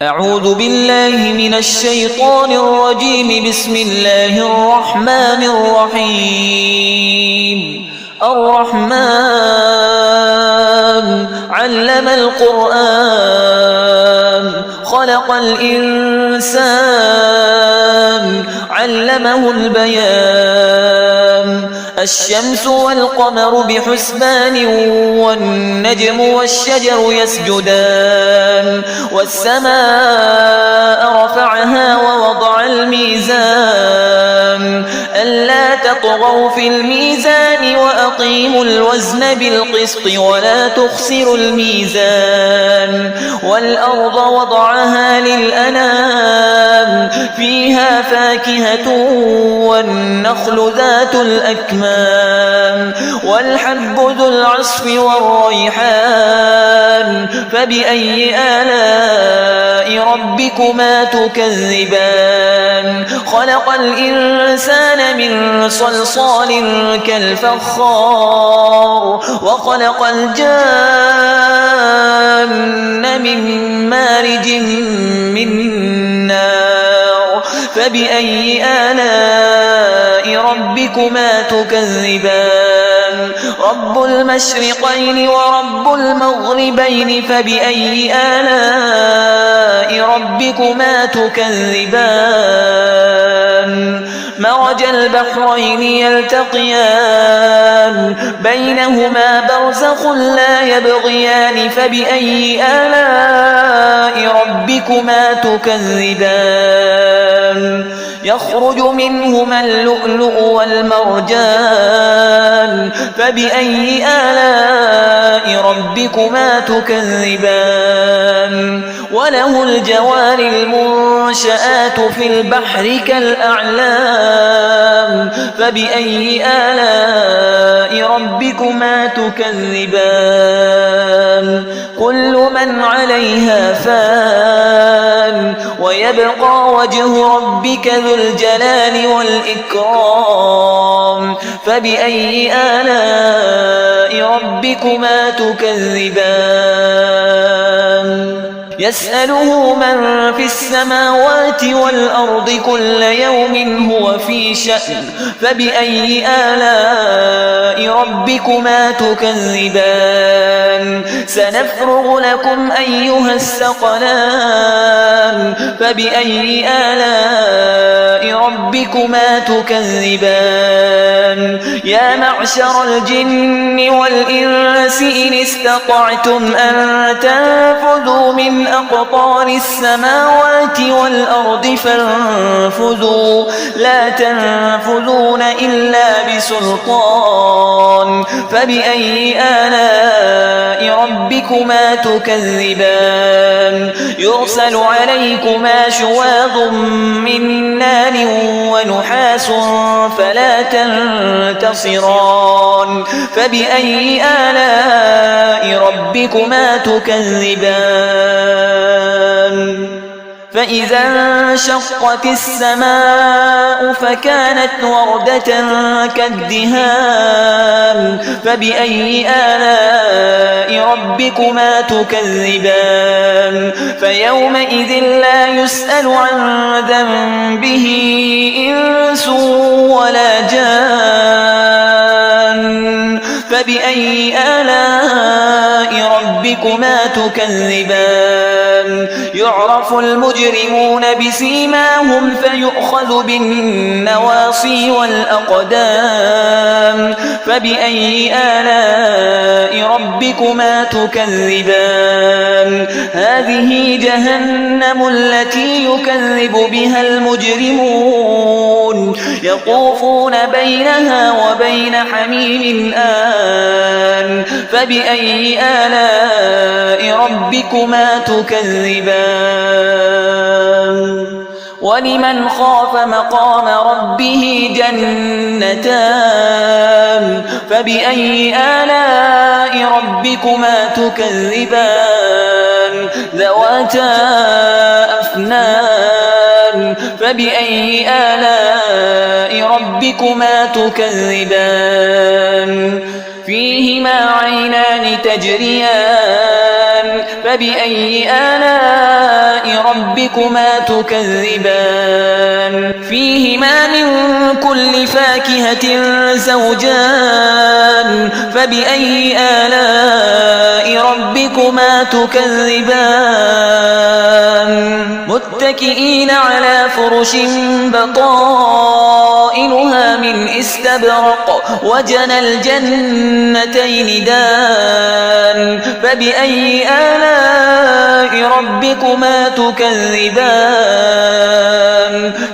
أعوذ بالله من الشيطان الرجيم. بسم الله الرحمن الرحيم. الرحمن علم القرآن خلق الإنسان علمه البيان. الشمس والقمر بحسبان والنجم والشجر يسجدان. والسماء رفعها ووضع الميزان ألا تطغوا في الميزان وأقيموا الوزن بالقسط ولا تخسروا الميزان. والأرض وضعها للأنام فيها فاكهة والنخل ذات الأكمام والحب ذو العصف والريحان. فبأي آلاء ربكما تكذبان؟ خلق الإنسان من صلصال كالفخار وخلق الجان من مارج من نار. فبأي آلاء ربكما تكذبان؟ رب المشرقين ورب المغربين. فبأي آلاء ربكما تكذبان؟ مرج البحرين يلتقيان بينهما برزخ لا يبغيان. فبأي آلاء ربكما تكذبان؟ يخرج منهما اللؤلؤ والمرجان. فبأي آلاء ربكما تكذبان؟ وله الجوار المنشآت في البحر كالأعلام. فبأي آلاء ربكما تكذبان؟ كل من عليها فان ويبقى وجه ربك ذو الجلال والإكرام. فبأي آلاء ربكما تكذبان؟ يسأله من في السماوات والأرض كل يوم هو في شأن. فبأي آلاء ربكما تكذبان؟ سنفرغ لكم أيها الثقلان. فبأي آلاء ربكما تكذبان؟ يا معشر الجن والإنس إن استطعتم أن تنفذوا من أقطار السماوات والأرض فانفذوا لا تنفذون إلا بسلطان. فبأي آلاء ربكما تكذبان؟ يرسل عليكما شواظ من نار ونحاس فلا تنتصران. فبأي آلاء ربكما تكذبان؟ فإذا انشقت السماء فكانت وردة كالدهان. فبأي آلاء ربكما تكذبان؟ فيومئذ لا يسأل عن ذنبه إنس ولا جان. فبأي آلاء ربكما تكذبان؟ يعرف المجرمون بسيماهم فيؤخذ بالنواصي والأقدام. فبأي آلاء ربكما تكذبان؟ هذه جهنم التي يكذب بها المجرمون يطوفون بينها وبين حميم آن. فبأي آلاء ربكما تكذبان؟ ولمن خاف مقام ربه جنتان. فبأي آلاء ربكما تكذبان؟ ذواتا أفنان. فبأي آلاء ربكما تكذبان؟ فيهما عينان تجريان. فبأي آلاء ربكما تكذبان فيهما من كل فاكهة زوجان فبأي آلاء ربكما تكذبان متكئين على فرش بطائنها من استبرق وجنى الجنتين دان فبأي آلاء ربكما تكذبان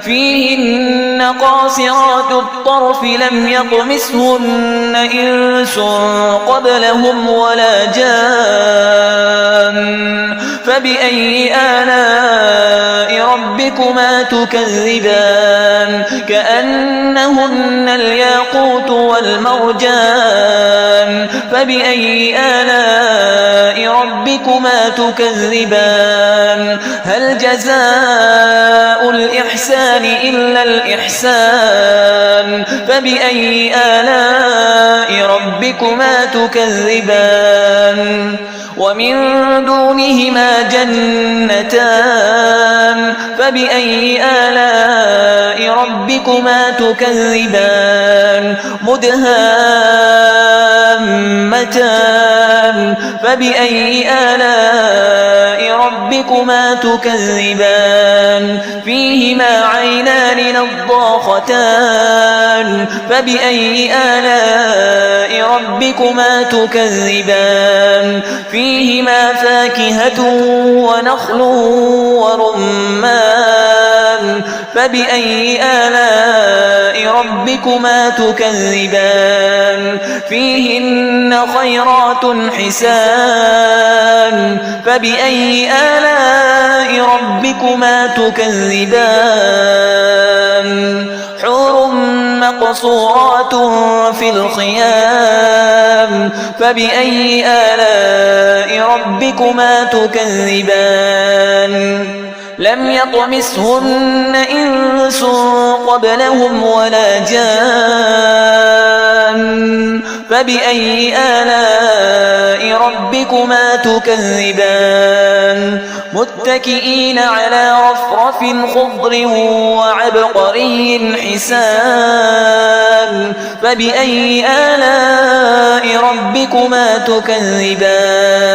فيهن قاصرات الطرف لم يطمثهن إنس قبلهم ولا جان فبأي آلاء ربكما تكذبان كأنهن الياقوت والمرجان فبأي آلاء ربكما تكذبان هل جزاء الإحسان إلا الإحسان فبأي آلاء ربكما تكذبان ومن دونهما جنتان فبأي آلاء ربكما تكذبان مدهامتان فبأي آلاء ربكما تكذبان فيهما عينان نضاختان فبأي آلاء ربكما تكذبان فيهما فاكهة ونخل ورمان فبأي آلاء ربكما تكذبان فيهن خيرات حسان فبأي آلاء ربكما تكذبان حور مقصورات في الخيام فبأي آلاء ربكما تكذبان لم يطمثهن إنس قبلهم ولا جان فبأي آلاء ربكما تكذبان متكئين على رفرف خضر وعبقري حسان فبأي آلاء ربكما تكذبان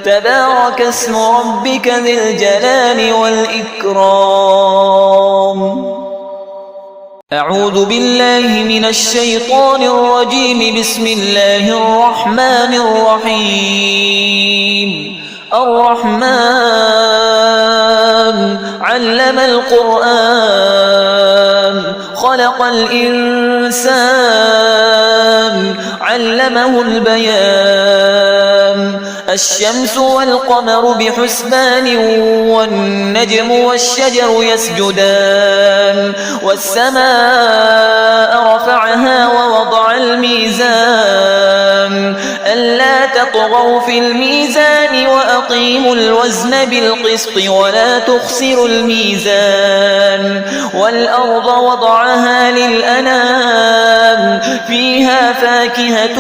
تبارك اسم ربك ذي الجلال والإكرام أعوذ بالله من الشيطان الرجيم بسم الله الرحمن الرحيم الرحمن علم القرآن خلق الإنسان علمه البيان الشمس والقمر بحسبان والنجم والشجر يسجدان والسماء رفعها ووضع الميزان ألا تطغوا في الميزان وأقيموا الوزن بالقسط ولا تخسروا الميزان والأرض وضعها للأنام فيها فاكهة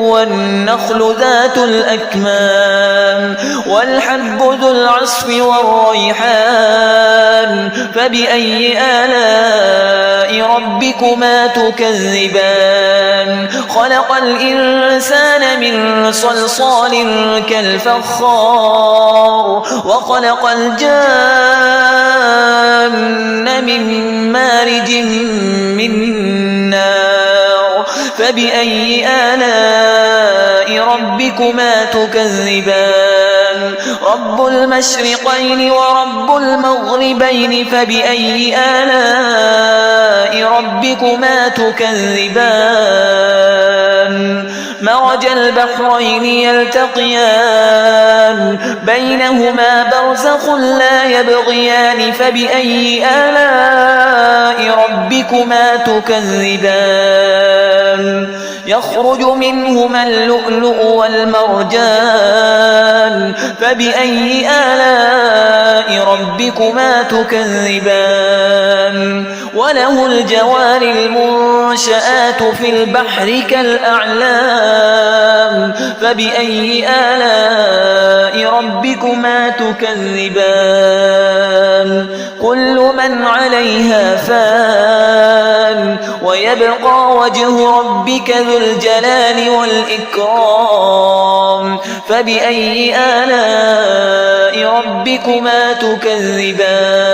والنخل ذات الأكمام والحب ذو العصف والريحان فبأي آلاء ربكما تكذبان خلق الإنسان من صلصال كالفخار وخلق الجان من مارج من نار فبأي آلاء ربكما تكذبان رب المشرقين ورب المغربين فبأي آلاء ربكما تكذبان مرج البحرين يلتقيان بينهما برزخ لا يبغيان فبأي آلاء ربكما تكذبان يخرج منهما اللؤلؤ والمرجان فبأي آلاء ربكما تكذبان وله الجوار المنشآت في البحر كالأعلام فبأي آلاء ربكما تكذبان كل من عليها فان ويبقى وجه ربك ذو الجلال والإكرام فبأي آلاء ربكما تكذبان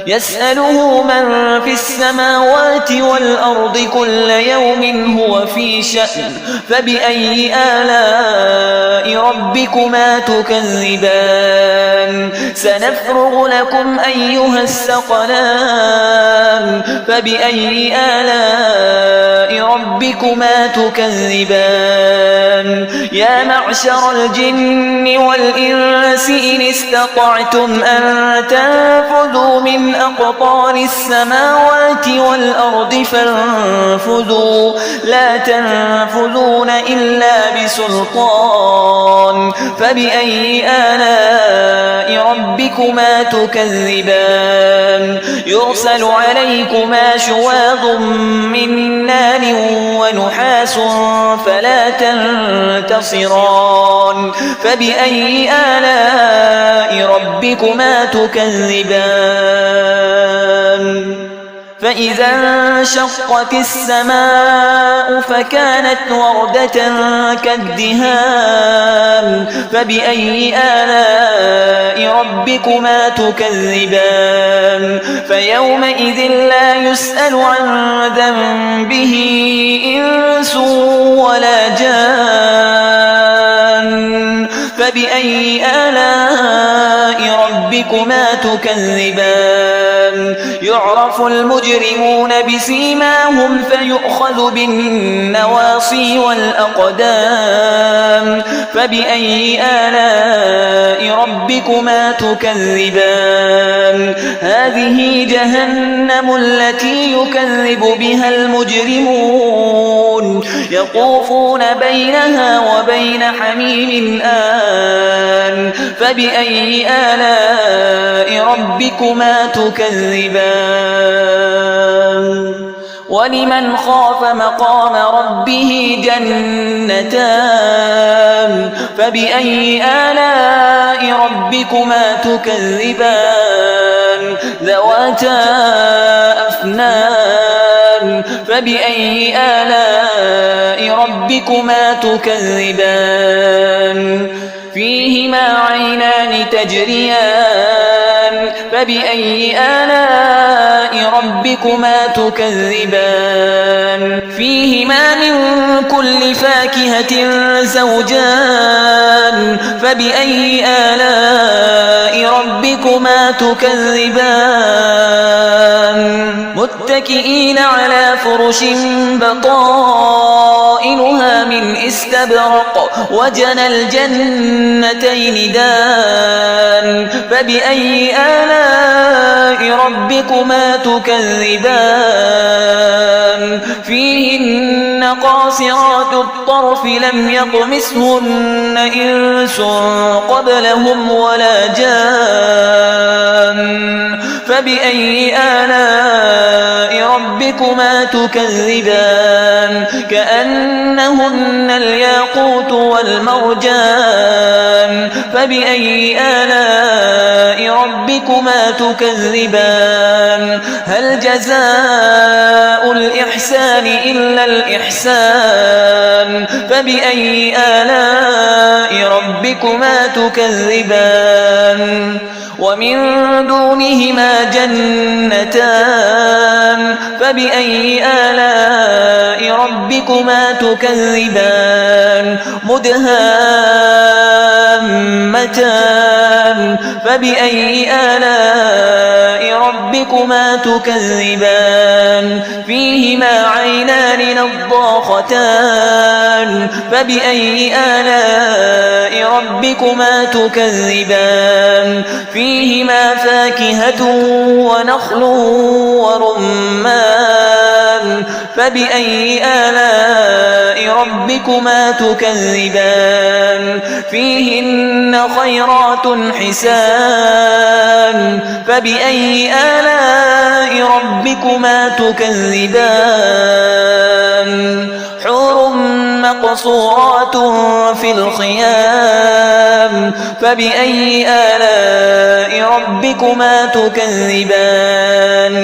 يسأله من في السماوات والأرض كل يوم هو في شأن فبأي آلاء ربكما تكذبان سنفرغ لكم أيها الثقلان فبأي آلاء ربكما تكذبان يا معشر الجن والإنس إن استطعتم أن تنفذوا من أقطار السماوات والأرض فانفذوا لا تنفذون إلا بسلطان فبأي آلاء ربكما تكذبان يرسل عليكما شواظ من نار ونحاس فلا تنتصران فبأي آلاء ربكما تكذبان فإذا انشقت السماء فكانت وردة كالدهان فبأي آلاء ربكما تكذبان فيومئذ لا يسأل عن ذنبه إنس ولا جان فبأي آلاء ربكما تكذبان يعرف المجرمون بسيماهم فيؤخذ بالنواصي والأقدام فبأي آلاء ربكما تكذبان هذه جهنم التي يكذب بها المجرمون يطوفون بينها وبين حميم آن فبأي آلاء ربكما تكذبان ولمن خاف مقام ربه جنتان فبأي آلاء ربكما تكذبان ذواتا أفنان فبأي آلاء ربكما تكذبان فيهما عينان تجريان فبأي آلاء ربكما تكذبان فيهما من كل فاكهة زوجان فبأي آلاء ربكما تكذبان متكئين على فرش بطائنها من استبرق وجنى الجنتين دان فبأي آلاء ربكما تكذبان فيهن قاصرات الطرف لم يطمثهن إنس قبلهم ولا جان فبأي آلاء ربكما تكذبان كأنهن الياقوت والمرجان فبأي آلاء ربكما تكذبان هل جزاء الإحسان إلا الإحسان فبأي آلاء ربكما تكذبان ومن دونهما جنتان فبأي آلاء ربكما تكذبان مدهامتان فبأي آلاء ربكما تكذبان فيهما عينان نضاختان فبأي آلاء ربكما تكذبان فيهما فاكهة ونخل ورمان فبأي آلاء ربكما تكذبان فيهن خيرات حسان فبأي آلاء ربكما تكذبان حور مقصورات في الخيام فبأي آلاء ربكما تكذبان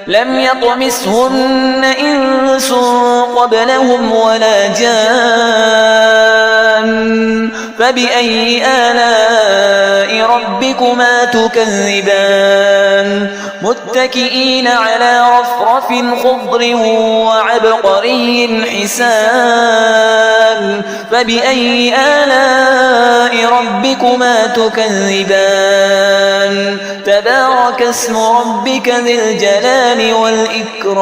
لم يطمثهن إنس قبلهم ولا جان فبأي آلاء ربكما تكذبان متكئين على رفرف خضر وعبقري حسان فبأي آلاء ربكما تكذبان تبارك اسم ربك ذي الجلال والإكرام